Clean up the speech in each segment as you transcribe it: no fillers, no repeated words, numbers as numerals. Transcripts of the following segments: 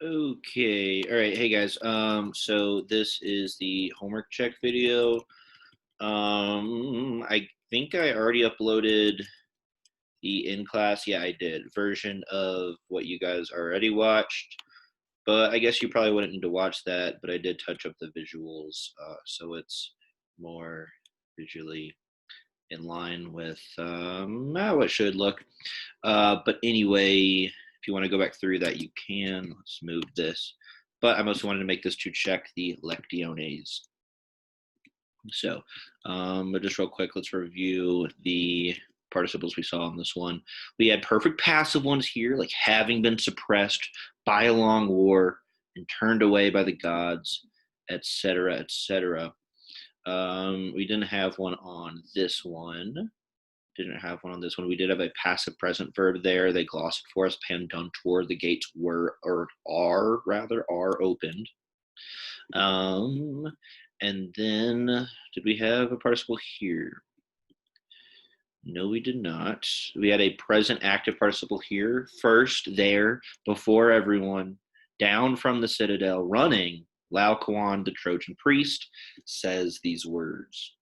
Okay. All right. Hey guys. So this is the homework check video. I think I already uploaded the in class. Yeah, I did version of what you guys already watched. But I guess you probably wouldn't need to watch that. But I did touch up the visuals, so it's more visually in line with how it should look. But anyway, if you want to go back through that, you can. Let's move this. But I mostly wanted to make this to check the lectiones. So, but just real quick, let's review the participles we saw on this one. We had perfect passive ones here, like having been suppressed by a long war and turned away by the gods, etc., etc. We didn't have one on this one. Didn't have one on this one. We did have a passive present verb there. They glossed it for us. Pan done toward the gates were or are opened. Um, and then did we have a participle here? No, we did not. We had a present active participle here. First, there, before everyone, down from the citadel, running. Laocoon, the Trojan priest, says these words.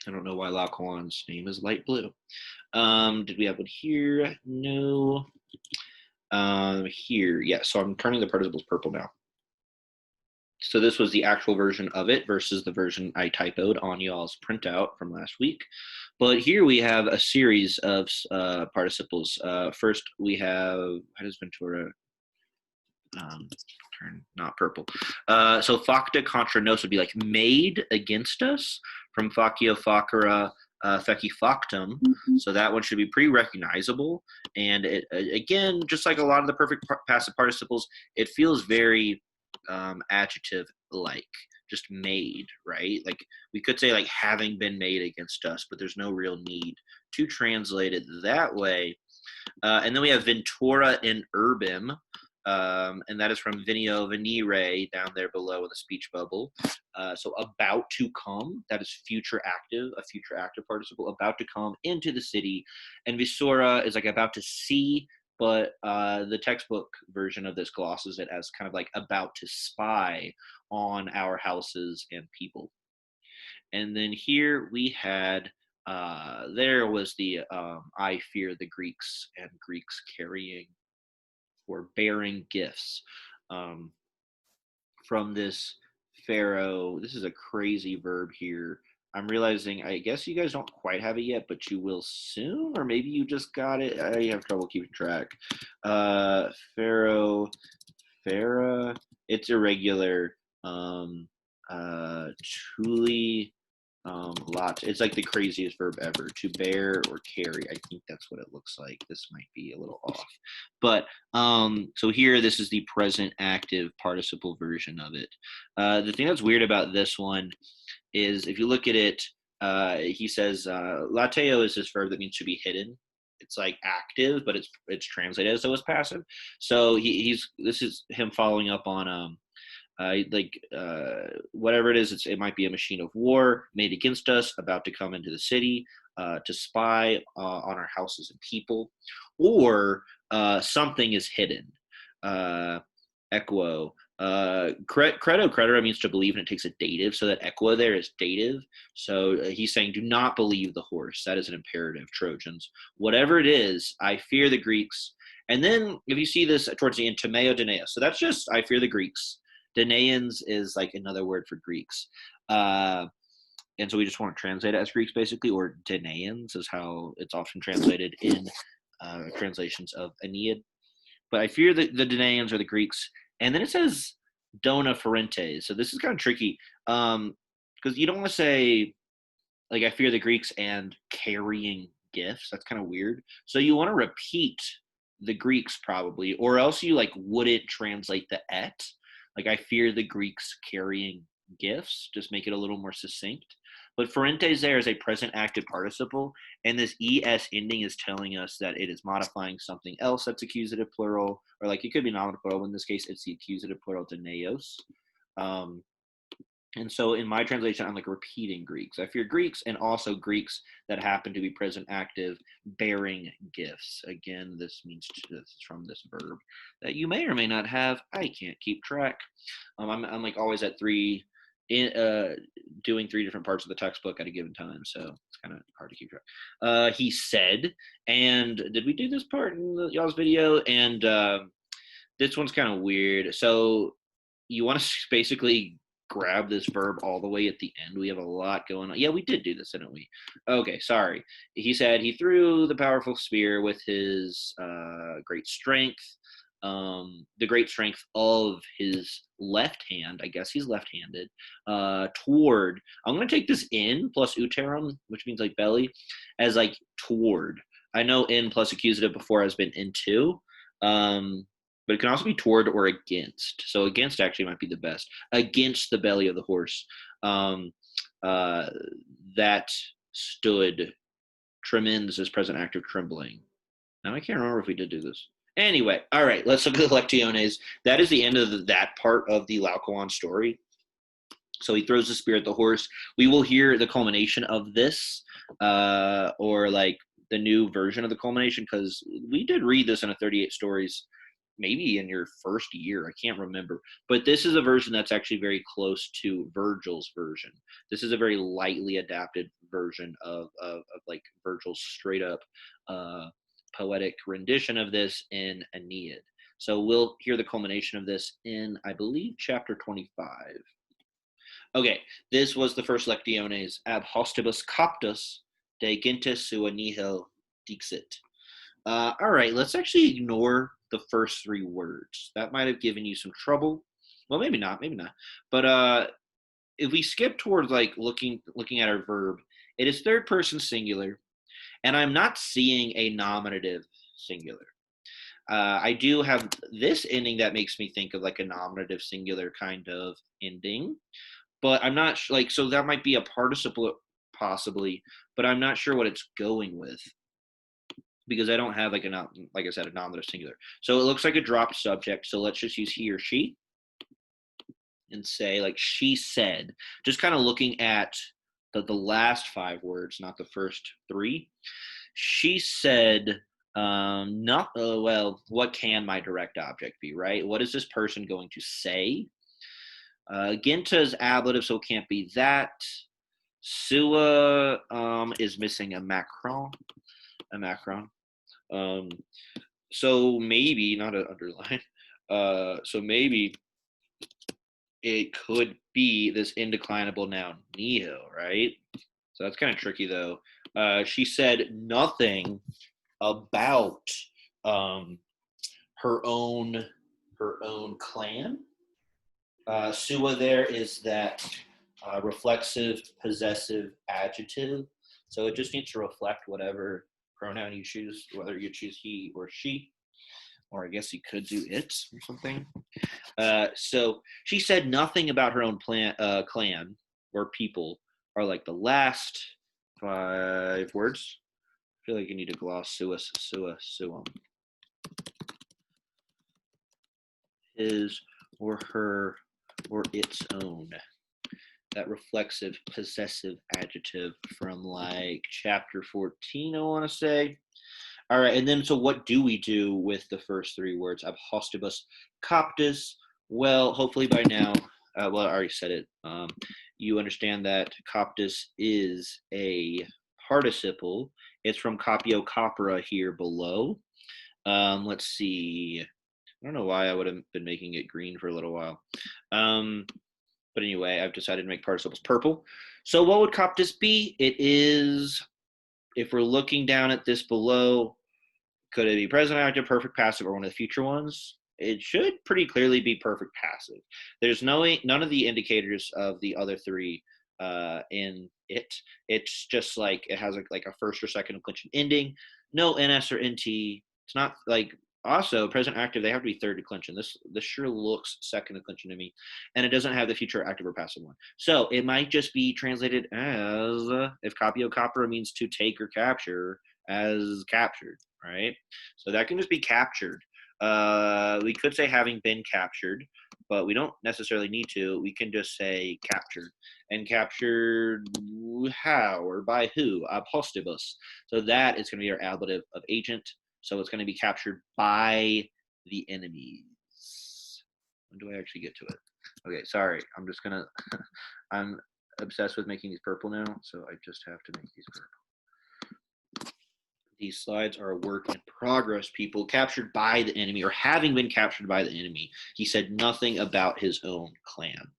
I don't know why Laocoon's name is light blue. Did we have one here? No. Here, yeah. So I'm turning the participles purple now. So this was the actual version of it versus the version I typoed on y'all's printout from last week. But here we have a series of participles. First, we have, how does Ventura turn not purple? So facta contra nos would be like made against us from facio facere feci factum. So that one should be pretty recognizable. And it, again, just like a lot of the perfect passive participles, it feels very adjective like, just made, right? Like we could say like having been made against us, but there's no real need to translate it that way. And then we have Ventura in Urbim, and that is from Vinio Venire down there below in the speech bubble. So about to come, that is future active, a future active participle, about to come into the city. And Visura is like about to see, but the textbook version of this glosses it as kind of like about to spy on our houses and people. And then here we had, there was the I fear the Greeks and Greeks carrying or bearing gifts um, from this Pharaoh. This is a crazy verb here. I'm realizing, I guess you guys don't quite have it yet, but you will soon, or maybe you just got it. I have trouble keeping track. Pharaoh, Farah, it's irregular. Um, Truly, lot. It's like the craziest verb ever. To bear or carry. I think that's what it looks like. This might be a little off, but so here, this is the present active participle version of it. The thing that's weird about this one is if you look at it, he says lateo is this verb that means to be hidden. It's like active, but it's translated as though it's passive. So he's this is him following up on whatever it is, it might be a machine of war made against us, about to come into the city to spy on our houses and people, or something is hidden. Equo. Credo credere means to believe, and it takes a dative, so that equo there is dative. So he's saying, do not believe the horse. That is an imperative, Trojans. Whatever it is, I fear the Greeks. And then if you see this towards the end, Timeo Danaeus. So that's just, I fear the Greeks. Danaans is like another word for Greeks. And so we just want to translate it as Greeks, basically, or Danaans is how it's often translated in translations of Aeneid. But I fear the Danaans or the Greeks. And then it says Dona Ferentes. So this is kind of tricky because you don't want to say, like, I fear the Greeks and carrying gifts. That's kind of weird. So you want to repeat the Greeks probably, or else you like wouldn't translate the et. Like, I fear the Greeks carrying gifts. Just make it a little more succinct. But ferentes there is a present active participle, and this es ending is telling us that it is modifying something else that's accusative plural, or like it could be nominative plural. In this case, it's the accusative plural to neos. Um, And so in my translation, I'm like repeating Greeks. I fear Greeks and also Greeks that happen to be present active bearing gifts. Again, this is from this verb that you may or may not have. I can't keep track. I'm like always at doing three different parts of the textbook at a given time. So it's kind of hard to keep track. He said, and did we do this part in y'all's video? And this one's kind of weird. So you want to basically grab this verb all the way at the end. We have a lot going on. Yeah, we did do this, didn't we? Okay, sorry. He said he threw the powerful spear with his great strength, the great strength of his left hand. I guess he's left-handed. Toward. I'm going to take this in plus uterum, which means like belly, as like toward. I know in plus accusative before has been into. But it can also be toward or against. So against actually might be the best. Against the belly of the horse that stood tremens as present active trembling. Now I can't remember if we did do this. Anyway, all right, let's look at the lectiones. That is the end of that part of the Laocoon story. So he throws the spear at the horse. We will hear the culmination of this, or like the new version of the culmination, because we did read this in a 38 stories maybe in your first year. I can't remember. But this is a version that's actually very close to Virgil's version. This is a very lightly adapted version of like Virgil's straight up poetic rendition of this in Aeneid. So we'll hear the culmination of this in, I believe, chapter 25. Okay, this was the first lectiones. Ab hostibus coptus de gentes sua nihil dixit. All right, let's actually ignore the first three words. That might have given you some trouble. Well, maybe not, maybe not. But if we skip towards like looking at our verb, it is third person singular, and I'm not seeing a nominative singular. I do have this ending that makes me think of like a nominative singular kind of ending, but I'm not like, so that might be a participle possibly, but I'm not sure what it's going with, because I don't have like like I said, a nominative singular. So it looks like a dropped subject. So let's just use he or she and say like she said, just kind of looking at the last five words, not the first three. She said, not, well, what can my direct object be, right? What is this person going to say? Ginta is ablative, so it can't be that. Sua is missing a macron. So maybe not an underline. So maybe it could be this indeclinable noun nihil, right? So that's kind of tricky though. She said nothing about her own clan. Sua there is that reflexive possessive adjective. So it just needs to reflect whatever pronoun you choose, whether you choose he or she, or I guess you could do it or something. So she said nothing about her own clan or people, are like the last five words. I feel like you need to gloss suum. His or her or its own. That reflexive possessive adjective from like chapter 14, I want to say. All right, and then so what do we do with the first three words? Ab hostibus coptus. Well, hopefully by now, well, I already said it. You understand that coptus is a participle. It's from copio copera here below. Let's see. I don't know why I would have been making it green for a little while. But anyway, I've decided to make participles purple. So what would coptus be? It is, if we're looking down at this below, could it be present active, perfect passive, or one of the future ones? It should pretty clearly be perfect passive. There's none of the indicators of the other three in it. It's just like it has like a first or second declension ending. No NS or NT. It's not like, also present active, they have to be third declension. This sure looks second declension to me, and it doesn't have the future active or passive one. So it might just be translated as, if copio capere means to take or capture, as captured, right? So that can just be captured. We could say having been captured, but we don't necessarily need to. We can just say captured, and captured how or by who, a postibus. So that is going to be our ablative of agent. So it's going to be captured by the enemies. When do I actually get to it? Okay, sorry. I'm just going to, I'm obsessed with making these purple now, so I just have to make these purple. These slides are a work in progress, people. Captured by the enemy, or having been captured by the enemy. He said nothing about his own clan.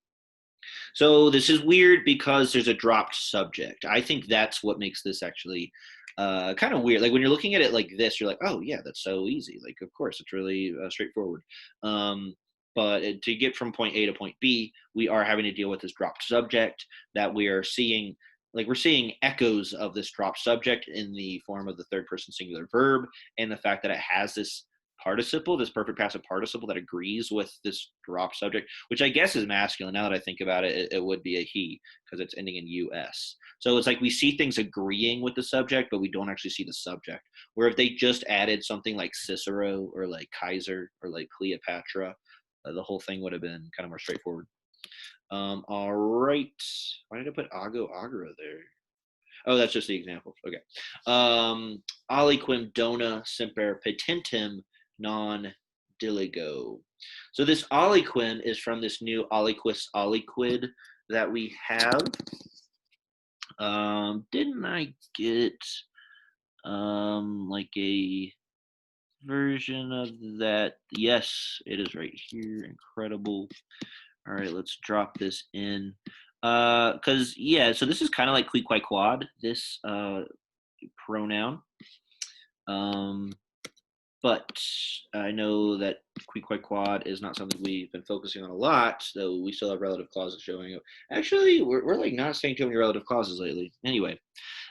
So this is weird because there's a dropped subject. I think that's what makes this actually kind of weird. Like when you're looking at it like this, you're like, oh yeah, that's so easy. Like of course, it's really straightforward. But to get from point A to point B, we are having to deal with this dropped subject that we are seeing. Like we're seeing echoes of this dropped subject in the form of the third person singular verb, and the fact that it has this participle, this perfect passive participle that agrees with this dropped subject, which I guess is masculine. Now that I think about it, it would be a he because it's ending in us. So it's like we see things agreeing with the subject, but we don't actually see the subject. Where if they just added something like Cicero or like Kaiser or like Cleopatra, the whole thing would have been kind of more straightforward. All right. Why did I put ago agora there? Oh, that's just the example. Okay. Aliquim dona semper petentem non diligo. So this aliquim is from this new aliquis aliquid that we have. Didn't I get like a version of that? Yes, it is right here. Incredible. All right, let's drop this in. Because yeah, so this is kind of like qui qui quad, this pronoun. But I know that qui qui quad is not something we've been focusing on a lot, though we still have relative clauses showing up. Actually, we're like not saying too many relative clauses lately. Anyway,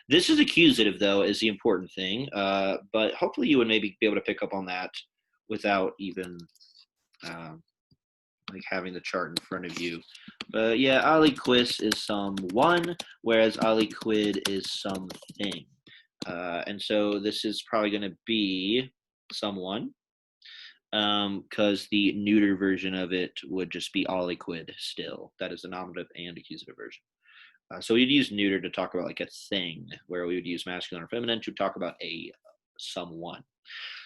this is accusative, though, is the important thing. But hopefully you would maybe be able to pick up on that without even like having the chart in front of you. But yeah, aliquis is someone, whereas aliquid is something. And so this is probably going to be someone, because the neuter version of it would just be aliquid still. That is the nominative and accusative version. So we'd use neuter to talk about like a thing, where we would use masculine or feminine to talk about a someone.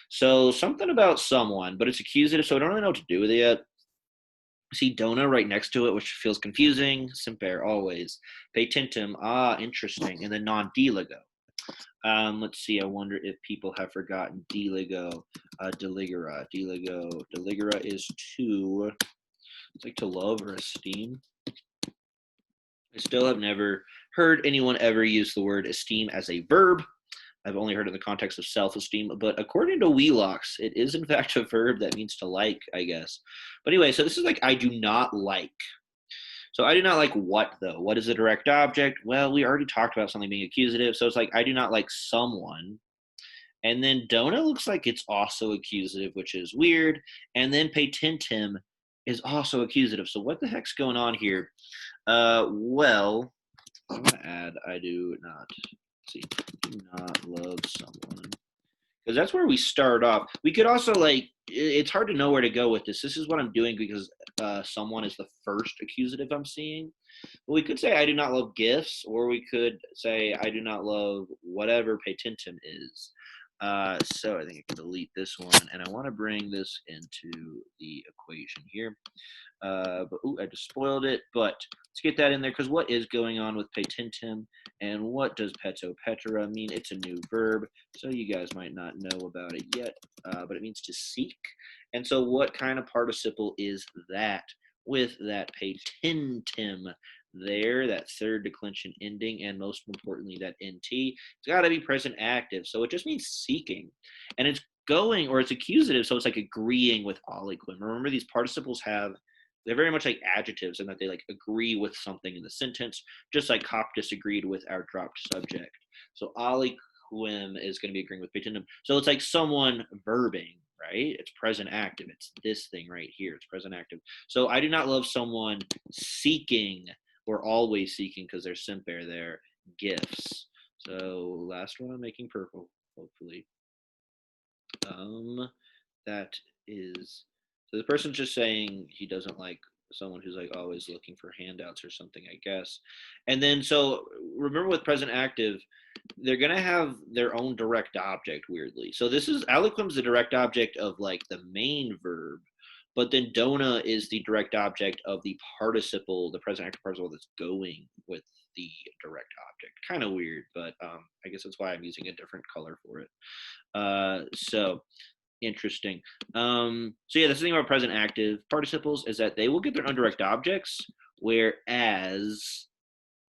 So something about someone, but it's accusative, so I don't really know what to do with it yet. See dona right next to it, which feels confusing. Semper, always. Patentum, interesting. And then non-diligo. Let's see, I wonder if people have forgotten diligo. Deligera. Deligera is to, it's like to love or esteem. I still have never heard anyone ever use the word esteem as a verb. I've only heard it in the context of self-esteem, but according to Wheelock's, it is in fact a verb that means to like, I guess. But anyway, so this is like I do not like. So I do not like what, though? What is a direct object? Well, we already talked about something being accusative, so it's like I do not like someone. And then dona looks like it's also accusative, which is weird. And then patentum is also accusative. So what the heck's going on here? Well, I'm going to add I do not. See, do not love someone, because that's where we start off. We could also like, it's hard to know where to go with this. This is what I'm doing because someone is the first accusative I'm seeing. But we could say I do not love gifts, or we could say I do not love whatever patentum is. So I think I can delete this one, and I want to bring this into the equation here. But ooh, I just spoiled it. But let's get that in there, because what is going on with patentum, and what does peto petera mean? It's a new verb, so you guys might not know about it yet, but it means to seek. And so what kind of participle is that with that patentum there, that third declension ending, and most importantly, that nt? It's got to be present active, so it just means seeking. And it's going, or it's accusative, so it's like agreeing with aliquim. Remember, these participles they're very much like adjectives in that they like agree with something in the sentence, just like Cop disagreed with our dropped subject. So aliquim is going to be agreeing with patentum. So it's like someone verbing, right? It's present active. It's this thing right here. It's present active. So I do not love someone seeking, or always seeking, because there's semper there, gifts. So last one I'm making purple, hopefully. That is So the person's just saying he doesn't like someone who's like always looking for handouts or something, I guess. And then so remember with present active, they're gonna have their own direct object weirdly. So this is aliquim's the direct object of like the main verb, but then dona is the direct object of the participle, the present active participle that's going with the direct object. Kind of weird, but I guess that's why I'm using a different color for it. So interesting. So yeah, the thing about present active participles is that they will get their own direct objects, whereas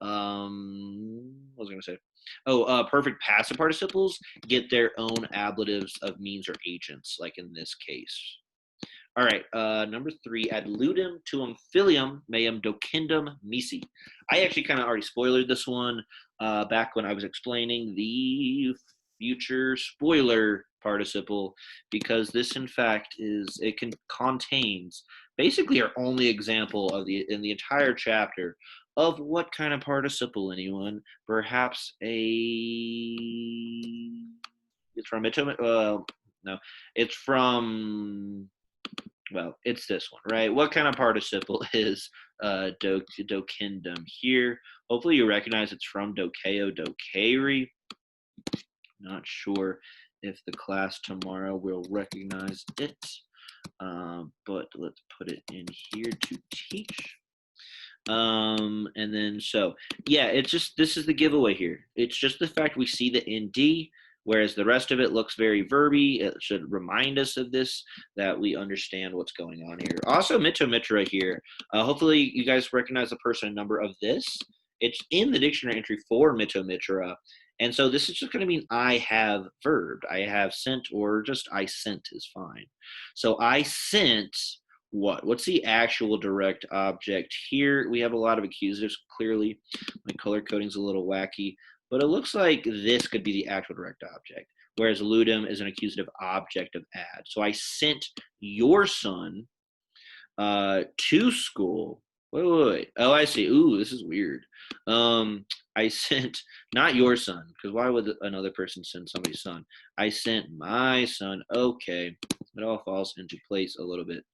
what was I gonna say? Oh, perfect passive participles get their own ablatives of means or agents, like in this case. All right, number 3, ad ludem tuum filium meum docendum misi. I actually kind of already spoiled this one back when I was explaining the future spoiler participle, because this in fact contains basically our only example of in the entire chapter of what kind of participle, anyone? Perhaps it's from no, it's from, well, it's this one, right? What kind of participle is docendum here? Hopefully you recognize it's from dokeo, dokeri. Not sure if the class tomorrow will recognize it, but let's put it in here to teach. And then so yeah, it's just, this is the giveaway here. It's just the fact we see the nd, whereas the rest of it looks very verby. It should remind us of this, that we understand what's going on here. Also, mito mitra here. Hopefully you guys recognize the person and number of this. It's in the dictionary entry for mito mitra. And so this is just going to mean I have verbed. I have sent, or just I sent is fine. So I sent what? What's the actual direct object here? We have a lot of accusatives, clearly. My color coding's a little wacky, but it looks like this could be the actual direct object, whereas ludum is an accusative object of ad. So I sent your son to school. Wait. Oh, I see. Ooh, this is weird. I sent, not your son, because why would another person send somebody's son? I sent my son. Okay, it all falls into place a little bit.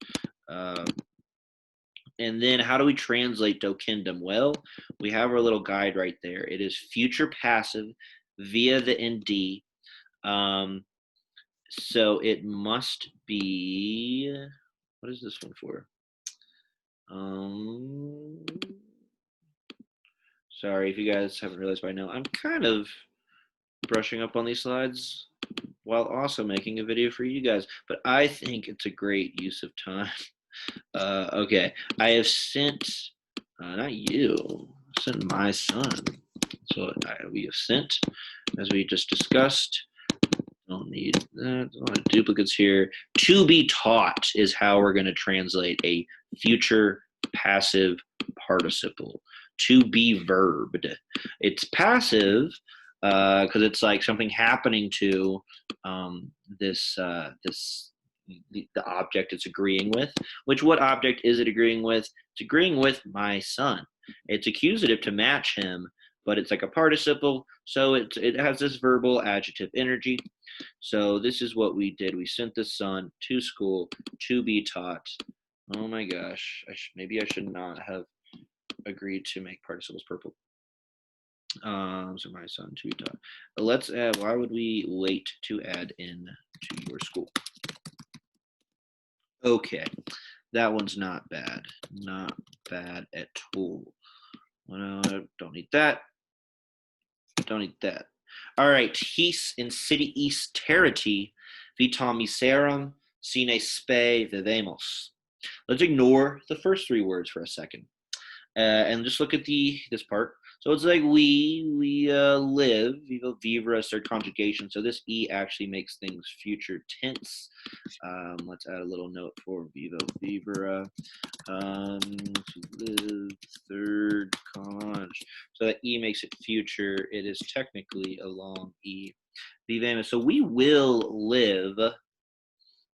And then how do we translate docendum? Well, we have our little guide right there. It is future passive via the nd. So it must be, what is this one for? Sorry if you guys haven't realized by now, I'm kind of brushing up on these slides while also making a video for you guys, but I think it's a great use of time. Okay, I have sent, not you, sent my son. So we have sent, as we just discussed. Don't need that. A lot of duplicates here. To be taught is how we're going to translate a future passive participle. To be verbed. It's passive because it's like something happening to this the object it's agreeing with. Which, what object is it agreeing with? It's agreeing with my son. It's accusative to match him, but it's like a participle, so it has this verbal adjective energy. So this is what we did. We sent the son to school to be taught. Oh my gosh, maybe I should not have agreed to make participles purple. So my son to be taught. Let's add, why would we wait to add in to your school? Okay, that one's not bad. Not bad at all. Don't need that. Don't need that. All right, his in city east teriti vitam miserum sine spe vivemos. Let's ignore the first 3 words for a second, and just look at this part. So it's like we live, vivo vivere, third conjugation. So this e actually makes things future tense. Let's add a little note for vivo vivere. Live, third conj. So that e makes it future. It is technically a long e. Vivemos. So we will live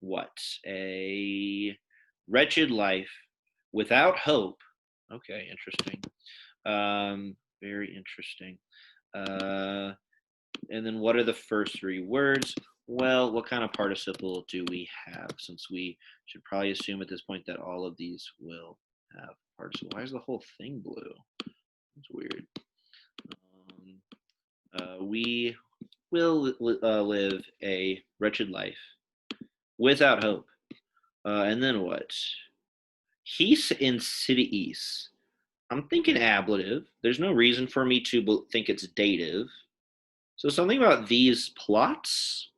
what? A wretched life without hope. Okay, interesting. Very interesting. And then what are the first 3 words? Well, what kind of participle do we have? Since we should probably assume at this point that all of these will have participle. Why is the whole thing blue? That's weird. We will live a wretched life without hope. And then what? He's in city east. I'm thinking ablative. There's no reason for me to think it's dative. So something about these plots.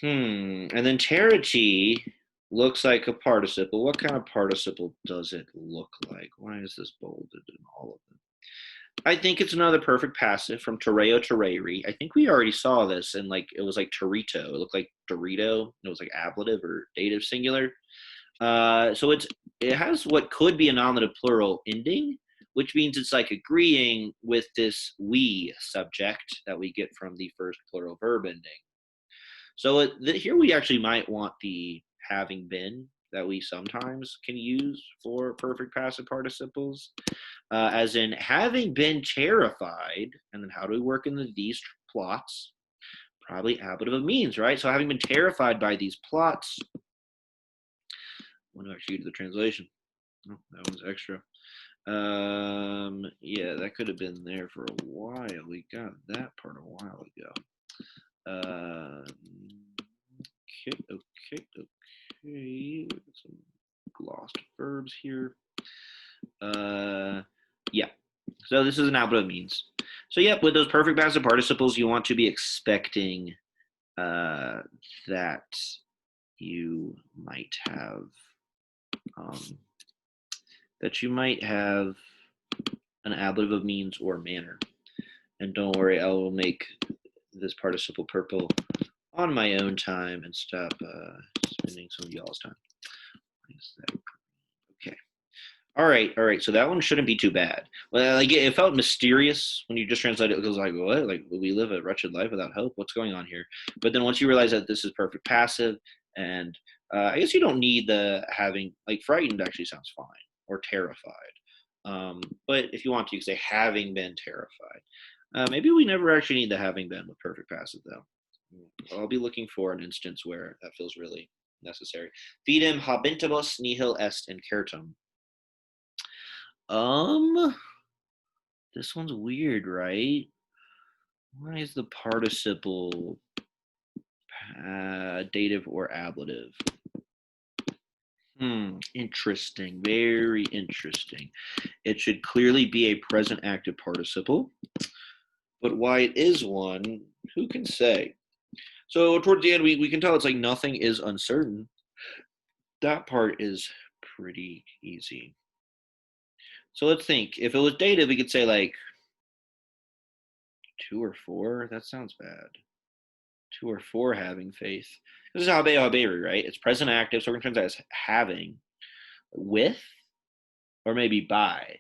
And then charity looks like a participle. What kind of participle does it look like? Why is this bolded in all of them? I think it's another perfect passive from Terreo Terreri. I think we already saw this in like it was like Torito. It looked like Dorito. It was like ablative or dative singular. So it has what could be a nominative plural ending, which means it's like agreeing with this we subject that we get from the first plural verb ending. So here we actually might want the having been that we sometimes can use for perfect passive participles, as in having been terrified, and then how do we work in these plots? Probably ablative of means, right? So having been terrified by these plots, when do I actually get to the translation? Oh, that one's extra. Yeah, that could have been there for a while. We got that part a while ago. Okay. Some glossed verbs here. Yeah. So this is an ablative means. So yeah, with those perfect passive participles, you want to be expecting that you might have an ablative of means or manner. And don't worry, I will make this participle purple on my own time and stop spending some of y'all's time. Okay. All right. So that one shouldn't be too bad. Well, like it felt mysterious when you just translate it. It was like, what? Like, we live a wretched life without hope? What's going on here? But then once you realize that this is perfect passive, and I guess you don't need the having, like, frightened actually sounds fine, or terrified. But if you want to, you can say having been terrified. Maybe we never actually need the having been with perfect passive, though. I'll be looking for an instance where that feels really necessary. Fidem habentibus nihil est incertum. This one's weird, right? Why is the participle dative or ablative? Interesting. Very interesting. It should clearly be a present active participle, but why it is one, who can say? So towards the end, we can tell it's like nothing is uncertain. That part is pretty easy. So let's think. If it was dative, we could say like 2 or 4. That sounds bad. 2 or 4 having faith. This is habeu, right? It's present active, so we're going to translate as having, with, or maybe by.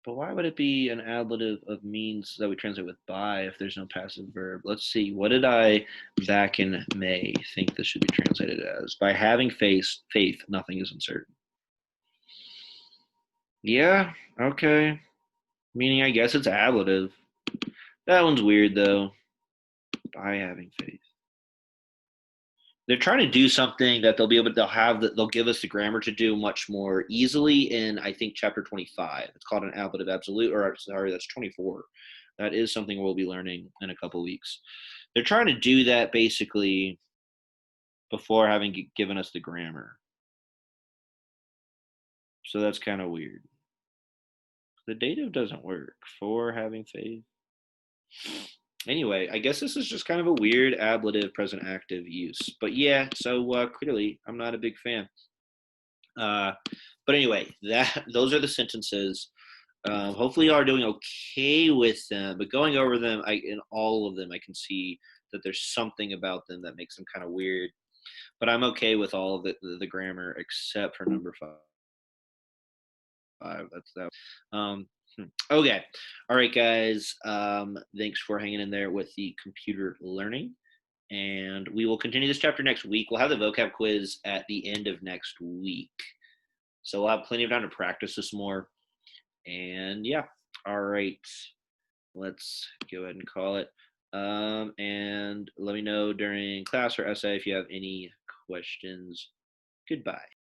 But why would it be an ablative of means that we translate with by if there's no passive verb? Let's see. What did I back in May think this should be translated as? By having faith, nothing is uncertain. Yeah, okay. Meaning, I guess it's ablative. That one's weird, though. By having faith. They're trying to do something that they'll give us the grammar to do much more easily in, I think, chapter 25. It's called an ablative absolute, or sorry, that's 24. That is something we'll be learning in a couple weeks. They're trying to do that basically before having given us the grammar. So that's kind of weird. The dative doesn't work for having faith. Anyway, I guess this is just kind of a weird ablative present active use. But yeah, so clearly I'm not a big fan. But anyway, those are the sentences. Hopefully, y'all are doing okay with them. But going over them, in all of them, I can see that there's something about them that makes them kind of weird. But I'm okay with all of the grammar except for number 5. That's that. Okay. All right, guys. Thanks for hanging in there with the computer learning. And we will continue this chapter next week. We'll have the vocab quiz at the end of next week. So we'll have plenty of time to practice this more. And yeah. All right. Let's go ahead and call it. And let me know during class or essay if you have any questions. Goodbye.